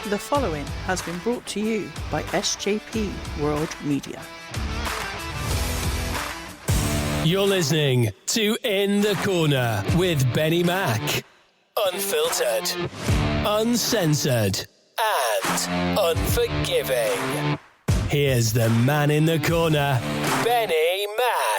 The following has been brought to you by SJP World Media. You're listening to In the Corner with Benny Mac. Unfiltered, uncensored, and unforgiving. Here's the man in the corner, BenNy Mac.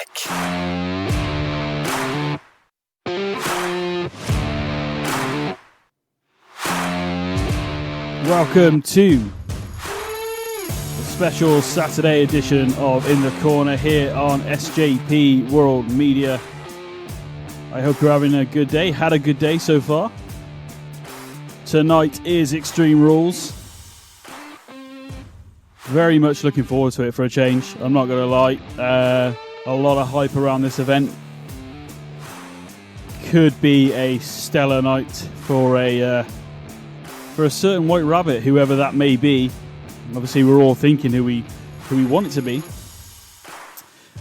Welcome to the special Saturday edition of In the Corner here on SJP World Media. I hope you're having a good day, had a good day so far. Tonight is Extreme Rules. Very much looking forward to it for a change, I'm not going to lie. A lot of hype around this event. Could be a stellar night for a certain white rabbit, whoever that may be. Obviously, we're all thinking who we want it to be.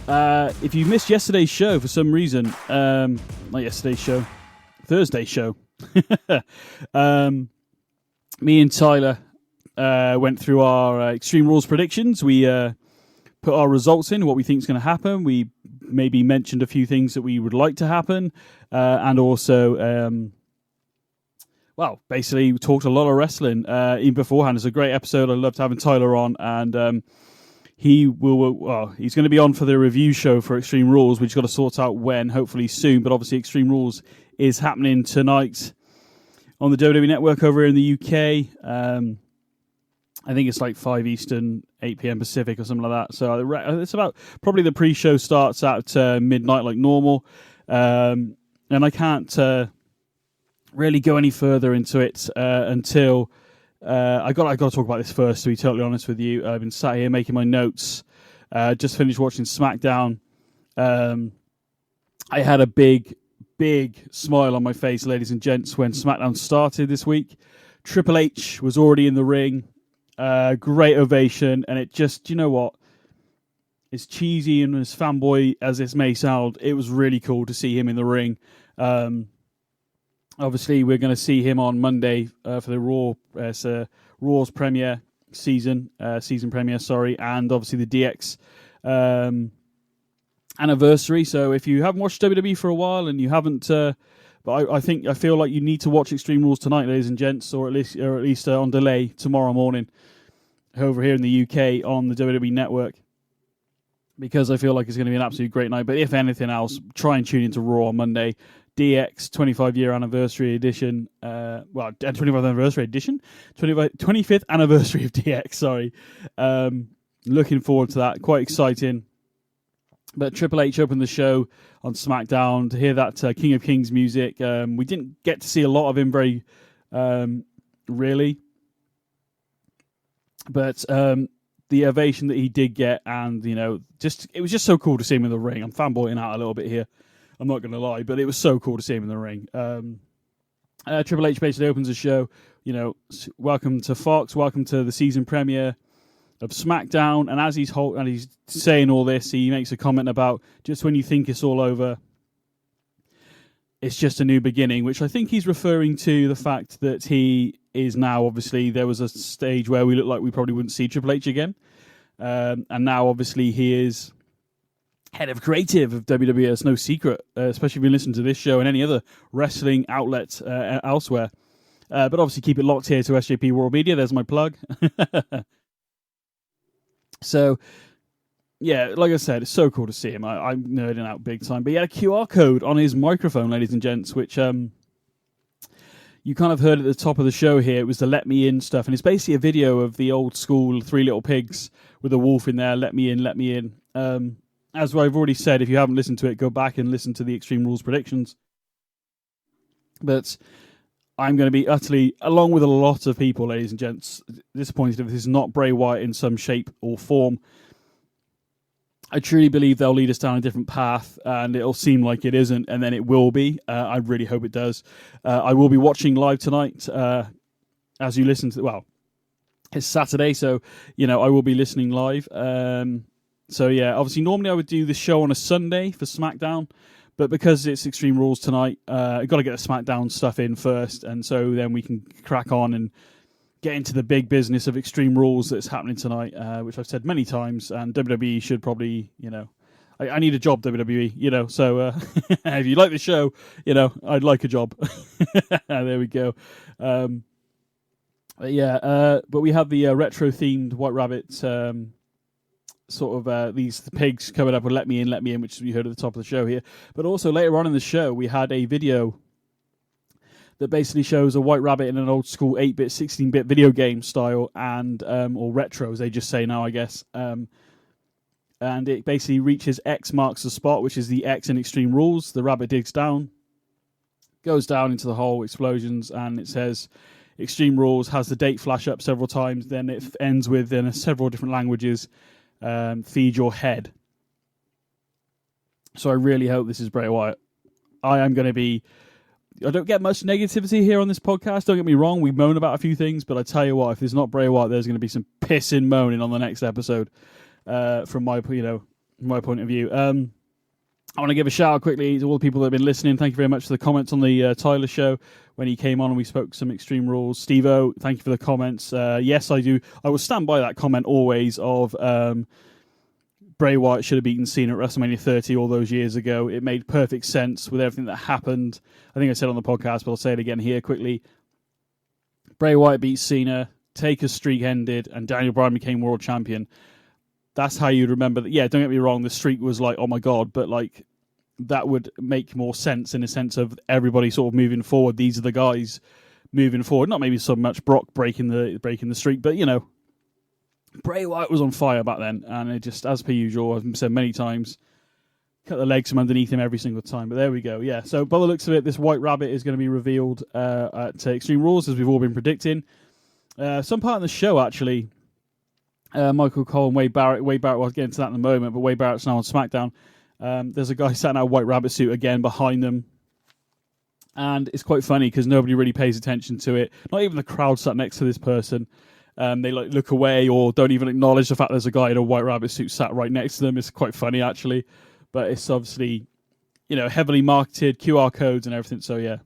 If you missed yesterday's show for some reason, not yesterday's show, Thursday's show, me and Tyler went through our Extreme Rules predictions. We put our results in, what we think is going to happen. We maybe mentioned a few things that we would like to happen, and also well, basically, we talked a lot of wrestling even beforehand. It's a great episode. I loved having Tyler on, and he's going to be on for the review show for Extreme Rules. We've got to sort out when, hopefully soon. But obviously, Extreme Rules is happening tonight on the WWE Network over here in the UK. I think it's like 5 Eastern, 8 p.m. Pacific or something like that. So it's about, probably the pre-show starts at midnight like normal. And I can't really go any further into it until I got to talk about this first, to be totally honest with you. I've been sat here making my notes. Just finished watching Smackdown. I had a big smile on my face, ladies and gents, when Smackdown started this week. Triple H was already in the ring. Great ovation, and it just, you know what? As cheesy and as fanboy as this may sound, it was really cool to see him in the ring. Obviously, we're going to see him on Monday for the Raw's premiere season premiere, and obviously the DX anniversary. So if you haven't watched WWE for a while and you haven't, but I feel like you need to watch Extreme Rules tonight, ladies and gents, or at least on delay tomorrow morning over here in the UK on the WWE Network, because I feel like it's going to be an absolute great night. But if anything else, try and tune into Raw on Monday. DX 25-year anniversary edition. 25th anniversary edition? 25th anniversary of DX, sorry. Looking forward to that. Quite exciting. But Triple H opened the show on SmackDown to hear that King of Kings music. We didn't get to see a lot of him very really. But the ovation that he did get, and, you know, it was just so cool to see him in the ring. I'm fanboying out a little bit here, I'm not going to lie, but it was so cool to see him in the ring. Triple H basically opens the show, you know, welcome to Fox, welcome to the season premiere of SmackDown. And as he's saying all this, he makes a comment about just when you think it's all over, it's just a new beginning, which I think he's referring to the fact that he is now, obviously, there was a stage where we looked like we probably wouldn't see Triple H again. And now, obviously, he is head of creative of WWE. It's no secret, especially if you listen to this show and any other wrestling outlet elsewhere. But obviously keep it locked here to SJP World Media. There's my plug. So, yeah, like I said, it's so cool to see him. I'm nerding out big time. But he had a QR code on his microphone, ladies and gents, which you kind of heard at the top of the show here. It was the Let Me In stuff. And it's basically a video of the old school Three Little Pigs with a wolf in there. Let me in, let me in. As I've already said, if you haven't listened to it, go back and listen to the Extreme Rules predictions. But I'm going to be utterly, along with a lot of people, ladies and gents, disappointed if this is not Bray Wyatt in some shape or form. I truly believe they'll lead us down a different path, and it'll seem like it isn't, and then it will be. I really hope it does. I will be watching live tonight as you listen to... Well, it's Saturday, so, you know, I will be listening live. So, yeah, obviously, normally I would do the show on a Sunday for SmackDown, but because it's Extreme Rules tonight, I've got to get the SmackDown stuff in first, and so then we can crack on and get into the big business of Extreme Rules that's happening tonight, which I've said many times, and WWE should probably, I need a job, WWE, so if you like the show, I'd like a job. There we go. But we have the retro-themed White Rabbit these pigs coming up with Let Me In, which we heard at the top of the show here. But also later on in the show, we had a video that basically shows a white rabbit in an old school 8-bit, 16-bit video game style, and or retro, as they just say now, I guess. And it basically reaches X marks the spot, which is the X in Extreme Rules. The rabbit digs down, goes down into the hole, explosions, and it says Extreme Rules, has the date flash up several times. Then it ends with, in several different languages, feed your head. So I really hope this is Bray Wyatt. I don't get much negativity here on this podcast, don't get me wrong. We moan about a few things, but I tell you what, if there's not Bray Wyatt, there's going to be some pissing moaning on the next episode, from my point of view. I want to give a shout out quickly to all the people that have been listening. Thank you very much for the comments on the Tyler show when he came on and we spoke some Extreme Rules. Steve-O, thank you for the comments. Yes, I do. I will stand by that comment always of Bray Wyatt should have beaten Cena at WrestleMania 30 all those years ago. It made perfect sense with everything that happened. I think I said on the podcast, but I'll say it again here quickly. Bray Wyatt beat Cena, Taker's streak ended, and Daniel Bryan became world champion. That's how you'd remember that. Yeah, don't get me wrong, the streak was like, oh my God, but like that would make more sense in a sense of everybody sort of moving forward. These are the guys moving forward. Not maybe so much Brock breaking the streak, but Bray Wyatt was on fire back then, and it just, as per usual, I've said many times, cut the legs from underneath him every single time. But there we go. Yeah, so by the looks of it, this White Rabbit is going to be revealed at Extreme Rules, as we've all been predicting. Some part of the show, actually, Michael Cole and Wade Barrett, we'll get into that in a moment, but Wade Barrett's now on Smackdown. There's a guy sat in a White Rabbit suit again behind them. And it's quite funny because nobody really pays attention to it. Not even the crowd sat next to this person. They look away or don't even acknowledge the fact there's a guy in a White Rabbit suit sat right next to them. It's quite funny, actually. But it's obviously, heavily marketed, QR codes and everything. So, yeah.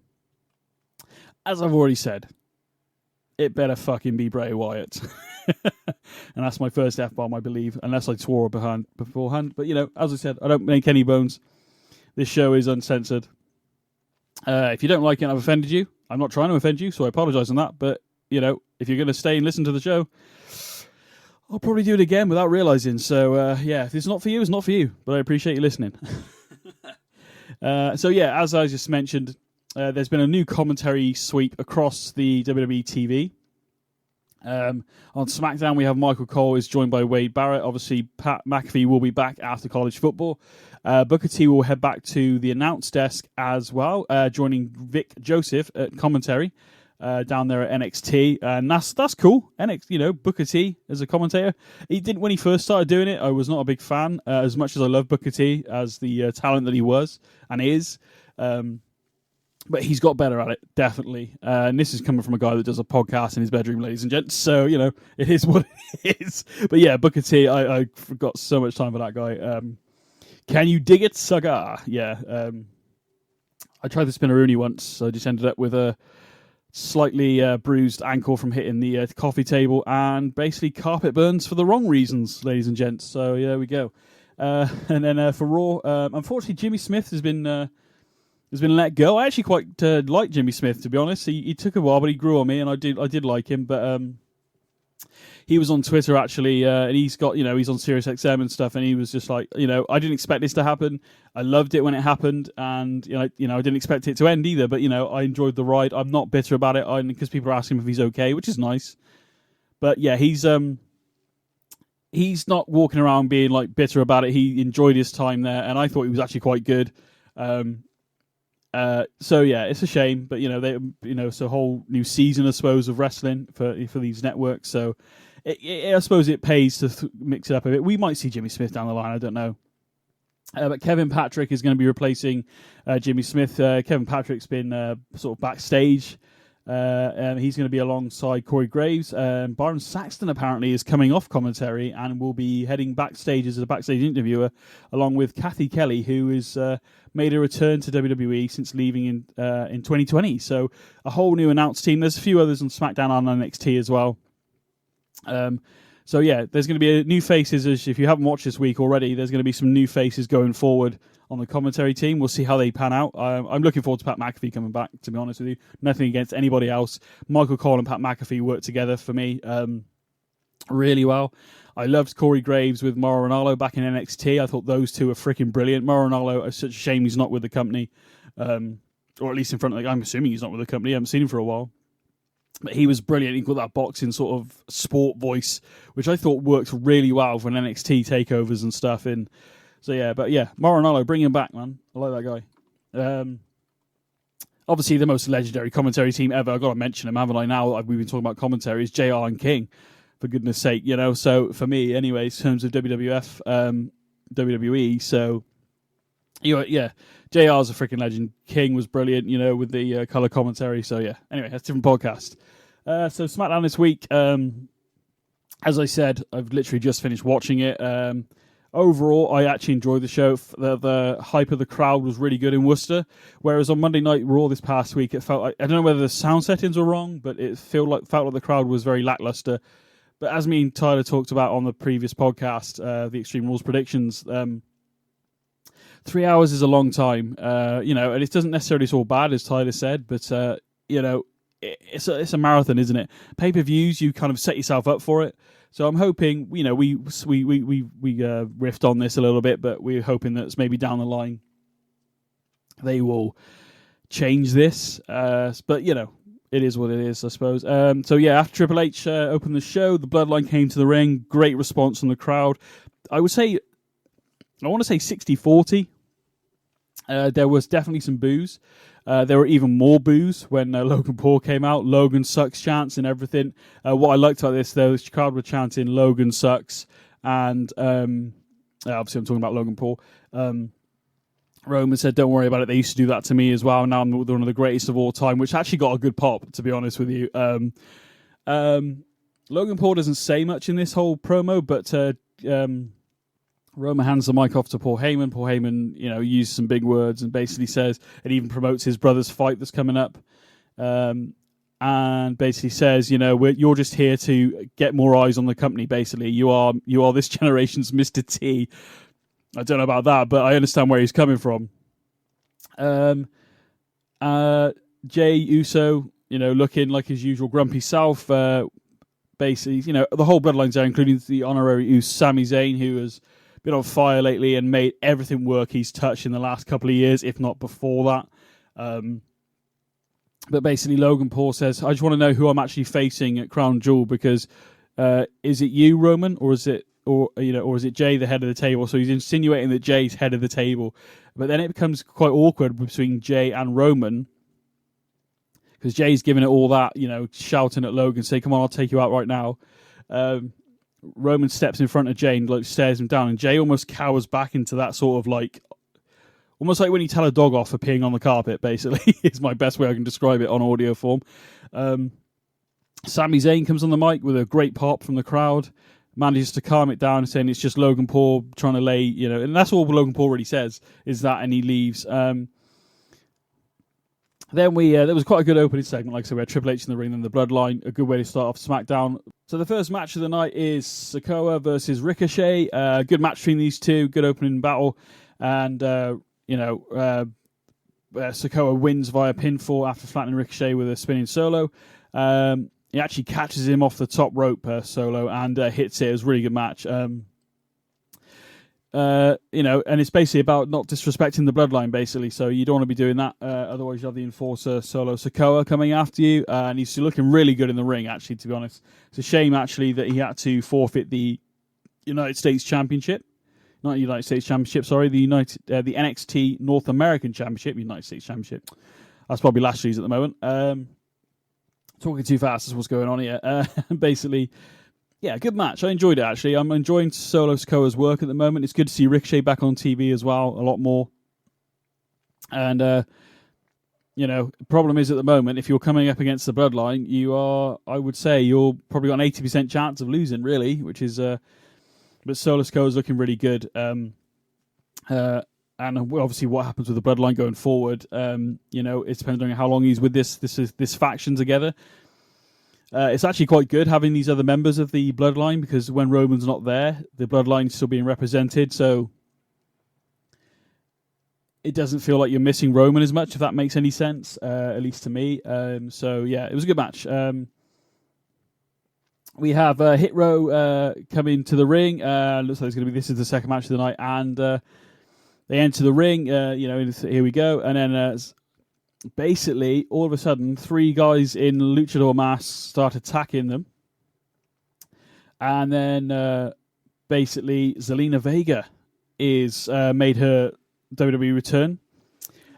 As I've already said, it better fucking be Bray Wyatt. And that's my first F-bomb, I believe, unless I swore beforehand. But, as I said, I don't make any bones. This show is uncensored. If you don't like it and I've offended you, I'm not trying to offend you, so I apologise on that. But, if you're going to stay and listen to the show, I'll probably do it again without realising. So, if it's not for you, it's not for you. But I appreciate you listening. As I just mentioned, there's been a new commentary sweep across the WWE TV. On SmackDown, we have Michael Cole is joined by Wade Barrett. Obviously, Pat McAfee will be back after college football. Booker T will head back to the announce desk as well, joining Vic Joseph at commentary down there at NXT. And that's cool. Booker T as a commentator. He didn't when he first started doing it. I was not a big fan, as much as I love Booker T as the talent that he was and is. But he's got better at it, definitely. And this is coming from a guy that does a podcast in his bedroom, ladies and gents. So, it is what it is. But yeah, Booker T, I got so much time for that guy. Can you dig it, sucker? Yeah. I tried the spinneroonie once, so I just ended up with a slightly bruised ankle from hitting the coffee table and basically carpet burns for the wrong reasons, ladies and gents. So, yeah, there we go. And then for Raw, unfortunately, Jimmy Smith has been let go. I actually quite like Jimmy Smith, to be honest. He took a while, but he grew on me, and I did like him. But he was on Twitter actually, and he's got he's on SiriusXM and stuff, and he was just like I didn't expect this to happen. I loved it when it happened, and I didn't expect it to end either. But I enjoyed the ride. I'm not bitter about it, because people are asking him if he's okay, which is nice. But yeah, he's not walking around being like bitter about it. He enjoyed his time there, and I thought he was actually quite good. So yeah, it's a shame, but it's a whole new season, I suppose, of wrestling for these networks. So I suppose it pays to mix it up a bit. We might see Jimmy Smith down the line. I don't know. But Kevin Patrick is going to be replacing Jimmy Smith. Kevin Patrick's been sort of backstage And he's going to be alongside Corey Graves. Byron Saxton apparently is coming off commentary and will be heading backstage as a backstage interviewer, along with Kathy Kelly, who has made a return to WWE since leaving in 2020. So a whole new announced team. There's a few others on SmackDown and NXT as well. So yeah, there's going to be new faces. If you haven't watched this week already, there's going to be some new faces going forward on the commentary team. We'll see how they pan out. I'm looking forward to Pat McAfee coming back, to be honest with you. Nothing against anybody else. Michael Cole and Pat McAfee worked together for me really well. I loved Corey Graves with Mauro Ranallo back in NXT. I thought those two were freaking brilliant. Mauro Ranallo, it's such a shame he's not with the company, or at least in front of I'm assuming he's not with the company. I haven't seen him for a while. But he was brilliant. He got that boxing sort of sport voice, which I thought worked really well for NXT takeovers and stuff. And so Mauro Ranallo, bring him back, man. I like that guy. Obviously, the most legendary commentary team ever. I've got to mention him, haven't I? Now we've been talking about commentaries, JR and King, for goodness sake, you know. So for me, anyways, in terms of WWF, WWE, so JR's a freaking legend. King was brilliant, you know, with the color commentary. So yeah, anyway, that's a different podcast. So SmackDown this week, as I said, I've literally just finished watching it. Overall, I actually enjoyed the show. The hype of the crowd was really good in Worcester, whereas on Monday Night Raw this past week, it felt like, I don't know whether the sound settings were wrong, but it felt like the crowd was very lackluster. But as me and Tyler talked about on the previous podcast, the Extreme Rules predictions, 3 hours is a long time, you know, and it doesn't necessarily all bad, as Tyler said, but, you know, it's a marathon, isn't it? Pay-per-views, you kind of set yourself up for it. So I'm hoping, you know, we riffed on this a little bit, but we're hoping that maybe down the line they will change this. But, you know, it is what it is, I suppose. So, yeah, after Triple H opened the show, the Bloodline came to the ring. Great response from the crowd. I want to say 60-40. There was definitely some boos. There were even more boos when Logan Paul came out. Logan sucks chants and everything. What I liked about this, though, is the crowd were chanting Logan sucks. And obviously I'm talking about Logan Paul. Roman said, don't worry about it. They used to do that to me as well. Now I'm one of the greatest of all time, which actually got a good pop, to be honest with you. Logan Paul doesn't say much in this whole promo, but Roman hands the mic off to Paul Heyman. Paul Heyman, you know, uses some big words and basically says, and even promotes his brother's fight that's coming up. And basically says, you know, you're just here to get more eyes on the company, basically. You are this generation's Mr. T. I don't know about that, but I understand where he's coming from. Jey Uso, you know, looking like his usual grumpy self. Basically, you know, the whole Bloodline's there, including the honorary Uso, Sami Zayn, who has been on fire lately and made everything work he's touched in the last couple of years, if not before that. But basically, Logan Paul says, I just want to know who I'm actually facing at Crown Jewel, because is it you, Roman, or is it Jey, the head of the table? So he's insinuating that Jey's head of the table. But then it becomes quite awkward between Jey and Roman, because Jey's giving it all that, you know, shouting at Logan, say, come on, I'll take you out right now. Roman steps in front of Jey and like stares him down, and Jey almost cowers back into that sort of like, almost like when you tell a dog off for peeing on the carpet, basically, is my best way I can describe it on audio form. Sami Zayn comes on the mic with a great pop from the crowd, manages to calm it down, saying it's just Logan Paul trying to lay, you know, and that's all Logan Paul really says, is that, and he leaves. Then there was quite a good opening segment, like I said, we had Triple H in the ring, then the Bloodline, a good way to start off SmackDown. So the first match of the night is Sikoa versus Ricochet. Good match between these two, good opening battle, and Sikoa wins via pinfall after flattening Ricochet with a spinning solo. He actually catches him off the top rope solo and hits it. It was a really good match. And it's basically about not disrespecting the Bloodline, basically. So you don't want to be doing that. Otherwise, you have the Enforcer Solo Sikoa coming after you. And he's looking really good in the ring, actually, to be honest. It's a shame, actually, that he had to forfeit the United States Championship. Not United States Championship, sorry. The NXT North American Championship. United States Championship. That's probably Lashley's at the moment. Talking too fast is what's going on here. Basically... Yeah, good match. I enjoyed it, actually. I'm enjoying Solo Sikoa's work at the moment. It's good to see Ricochet back on TV as well, a lot more. And, The problem is at the moment, if you're coming up against the Bloodline, I would say, you're probably got an 80% chance of losing, really, which is, but Solar Skull is looking really good. And obviously what happens with the Bloodline going forward, it's depending on how long he's with this faction together. It's actually quite good having these other members of the Bloodline, because when Roman's not there, the Bloodline's still being represented, so it doesn't feel like you're missing Roman as much, if that makes any sense, at least to me. So yeah, it was a good match. We have Hit Row coming to the ring. Looks like this is the second match of the night, and they enter the ring. Here we go, and then basically all of a sudden, 3 guys in luchador masks start attacking them, and then basically Zelina Vega is made her WWE return,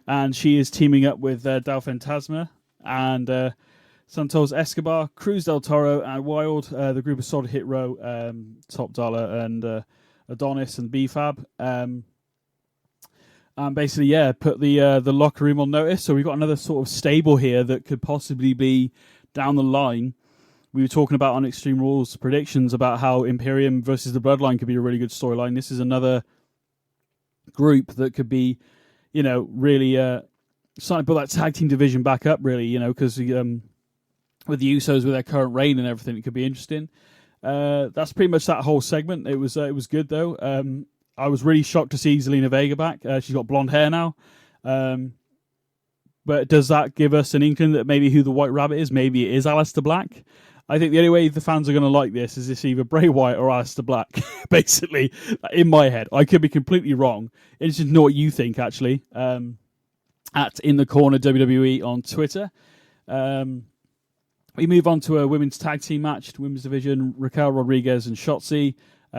and she is teaming up with Del Fantasma and Santos Escobar, Cruz del Toro, and Wild. The group of Solid Hit Row, Top Dollar, and Adonis and B-Fab. And basically, put the locker room on notice. So we've got another sort of stable here that could possibly be down the line. We were talking about on Extreme Rules predictions about how Imperium versus the Bloodline could be a really good storyline. This is another group that could be, really starting to put that tag team division back up, really, because with the Usos, with their current reign and everything, it could be interesting. That's pretty much that whole segment. It was good, though. I was really shocked to see Zelina Vega back. She's got blonde hair now. But does that give us an inkling that maybe who the White Rabbit is? Maybe it is Aleister Black. I think the only way the fans are going to like this is it's either Bray Wyatt or Aleister Black, basically, in my head. I could be completely wrong. It's just know what you think, actually, at In The Corner WWE on Twitter. We move on to a women's tag team match, the women's division. Raquel Rodriguez and Shotzi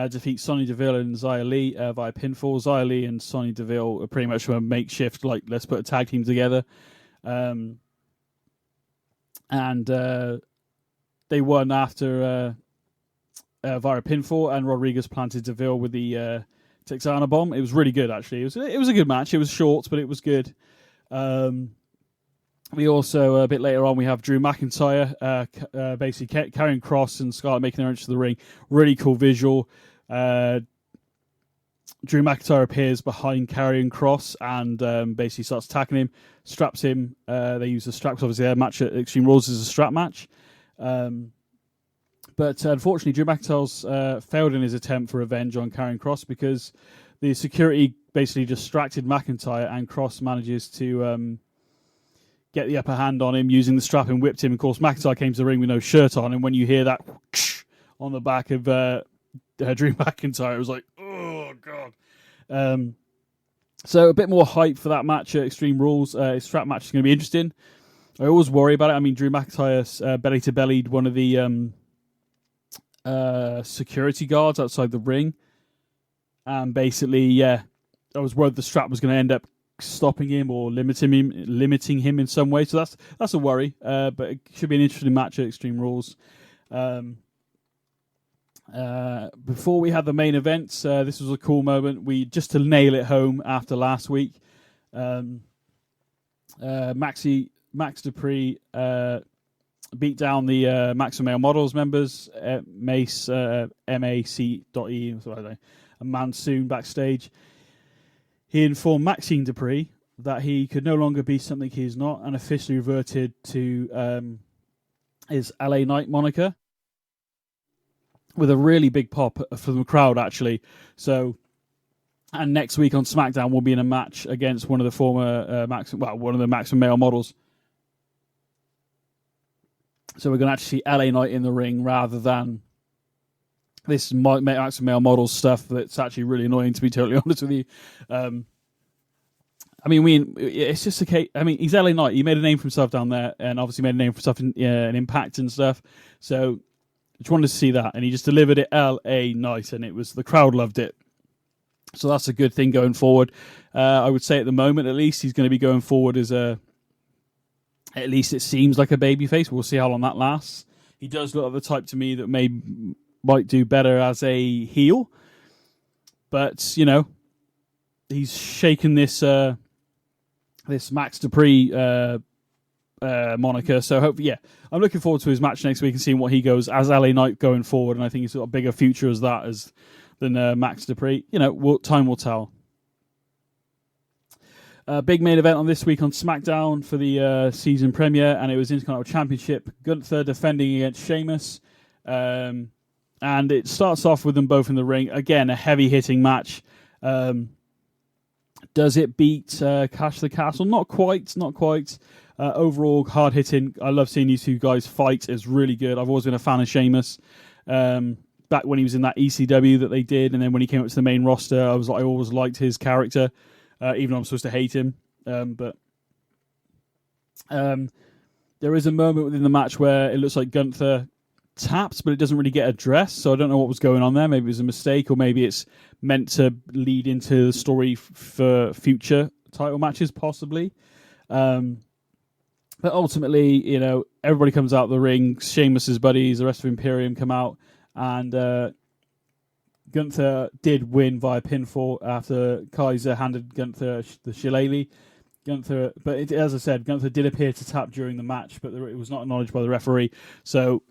defeat Sonya Deville and Xia Li via pinfall. Xia Li and Sonya Deville are pretty much a makeshift, let's put a tag team together. And they won after via pinfall, and Rodriguez planted Deville with the Texana bomb. It was really good, actually. It was a good match. It was short, but it was good. We also, a bit later on, we have Drew McIntyre basically carrying Cross and Scarlett making their entrance to the ring. Really cool visual. Drew McIntyre appears behind Karrion Kross and basically starts attacking him, straps him. They use the straps. Obviously, their match at Extreme Rules is a strap match. But unfortunately, Drew McIntyre's failed in his attempt for revenge on Karrion Kross because the security basically distracted McIntyre, and Kross manages to get the upper hand on him using the strap and whipped him. Of course, McIntyre came to the ring with no shirt on, and when you hear that on the back of Drew McIntyre, it was like, oh, God. So a bit more hype for that match at Extreme Rules. Strap match is going to be interesting. I always worry about it. I mean, Drew McIntyre belly-to-bellied one of the security guards outside the ring. And basically, I was worried the strap was going to end up stopping him or limiting him in some way. So that's a worry. But it should be an interesting match at Extreme Rules. Before we had the main events, this was a cool moment. Just to nail it home after last week, Max Dupree beat down the Maximum Male Models members, Mace, MAC.E, and Mansoon backstage. He informed Maxine Dupree that he could no longer be something he is not, and officially reverted to his LA Knight moniker, with a really big pop from the crowd, actually. So, and next week on Smackdown, we'll be in a match against one of the former one of the Maximum Male Models. So we're going to actually see LA Knight in the ring rather than this Maximum Male Models stuff that's actually really annoying, to be totally honest with you. It's just a case. I mean, he's LA Knight. He made a name for himself down there, and obviously made a name for himself in Impact and stuff. So I just wanted to see that, and he just delivered it LA Knight, and the crowd loved it. So that's a good thing going forward. I would say at the moment, at least, he's going to be going forward as at least it seems like a babyface. We'll see how long that lasts. He does look like the type to me that might do better as a heel, but he's shaken this Max Dupree moniker. So hopefully, I'm looking forward to his match next week and seeing what he goes as LA Knight going forward. And I think he's got a bigger future as that than Max Dupree. Time will tell. Big main event on this week on Smackdown for the season premiere, and it was Intercontinental Championship. Gunther defending against Sheamus. And it starts off with them both in the ring. Again, a heavy-hitting match. Does it beat Clash the Castle? Not quite. Overall, hard-hitting. I love seeing these two guys fight. It's really good. I've always been a fan of Sheamus. Back when he was in that ECW that they did, and then when he came up to the main roster, I always liked his character. Even though I'm supposed to hate him. But there is a moment within the match where it looks like Gunther taps, but it doesn't really get addressed. So I don't know what was going on there. Maybe it was a mistake, or maybe it's meant to lead into the story for future title matches, possibly. But ultimately, everybody comes out of the ring. Sheamus's buddies, the rest of Imperium come out, and Gunther did win via pinfall after Kaiser handed Gunther the shillelagh. As I said, Gunther did appear to tap during the match, but it was not acknowledged by the referee. So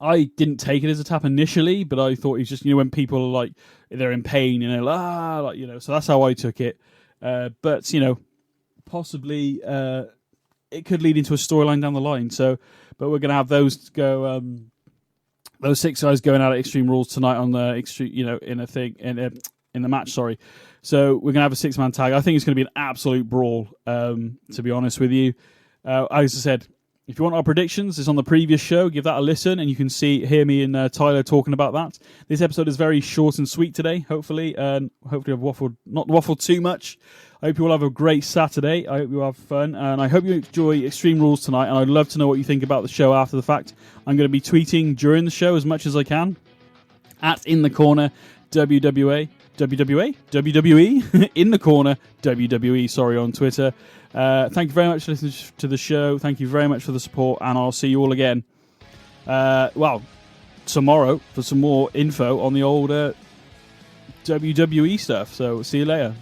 I didn't take it as a tap initially, but I thought he's just, when people are like, they're in pain, so that's how I took it. But possibly it could lead into a storyline down the line. So, but we're going to have those go. Those 6 guys going out at Extreme Rules tonight on the extreme, in the match. Sorry, so we're gonna have a 6-man tag. I think it's gonna be an absolute brawl. To be honest with you, as I said, if you want our predictions, it's on the previous show. Give that a listen, and you can hear me and Tyler talking about that. This episode is very short and sweet today. Hopefully, I've not waffled too much. I hope you all have a great Saturday. I hope you have fun, and I hope you enjoy Extreme Rules tonight, and I'd love to know what you think about the show after the fact. I'm going to be tweeting during the show as much as I can at In The Corner WWE, In The Corner WWE, on Twitter. Thank you very much for listening to the show. Thank you very much for the support, and I'll see you all again. Tomorrow for some more info on the old WWE stuff. So see you later.